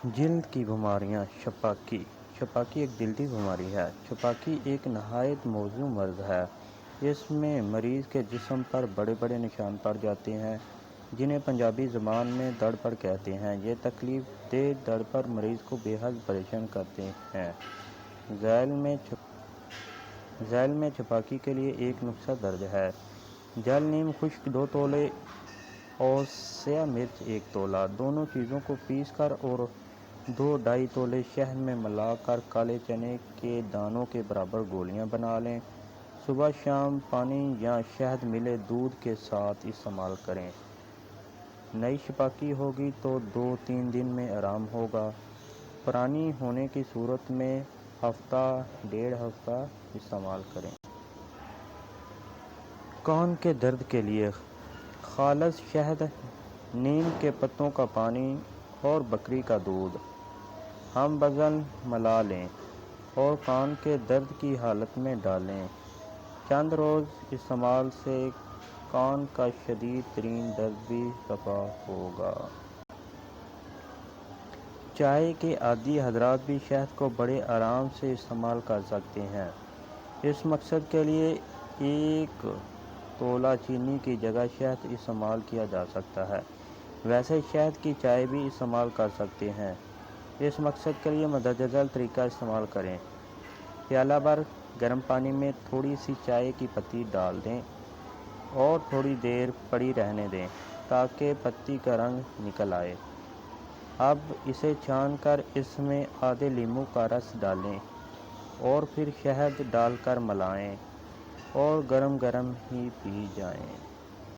جلد کی بیماریاں۔ چھپاکی ایک جلدی بیماری ہے۔ چھپاکی ایک نہایت موذی مرض ہے۔ اس میں مریض کے جسم پر بڑے بڑے نشان پڑ جاتے ہیں جنہیں پنجابی زبان میں دڑ پڑ کہتے ہیں۔ یہ تکلیف دہ دڑ پڑ مریض کو بے حد پریشان کرتے ہیں۔ ذیل میں چھپاکی کے لیے ایک نسخہ درج ہے۔ جل نیم خشک 2 تولے اور سیاہ مرچ 1 تولہ، دونوں چیزوں کو پیس کر اور 2-2.5 تولے شہد میں ملا کر کالے چنے کے دانوں کے برابر گولیاں بنا لیں۔ صبح شام پانی یا شہد ملے دودھ کے ساتھ استعمال کریں۔ نئی چھپاکی ہوگی تو 2-3 دن میں آرام ہوگا۔ پرانی ہونے کی صورت میں ہفتہ 1.5 ہفتہ استعمال کریں۔ کان کے درد کے لیے خالص شہد، نیم کے پتوں کا پانی اور بکری کا دودھ ہم بغل ملا لیں اور کان کے درد کی حالت میں ڈالیں۔ چند روز استعمال سے کان کا شدید ترین درد بھی رفع ہوگا۔ چائے کے عادی حضرات بھی شہد کو بڑے آرام سے استعمال کر سکتے ہیں۔ اس مقصد کے لیے 1 تولہ چینی کی جگہ شہد استعمال کیا جا سکتا ہے۔ ویسے شہد کی چائے بھی استعمال کر سکتے ہیں۔ اس مقصد کے لیے مندرجہ طریقہ استعمال کریں۔ پیالہ بھر گرم پانی میں تھوڑی سی چائے کی پتی ڈال دیں اور تھوڑی دیر پڑی رہنے دیں تاکہ پتی کا رنگ نکل آئے۔ اب اسے چھان کر اس میں آدھے لیموں کا رس ڈالیں اور پھر شہد ڈال کر ملائیں اور گرم گرم ہی پی جائیں۔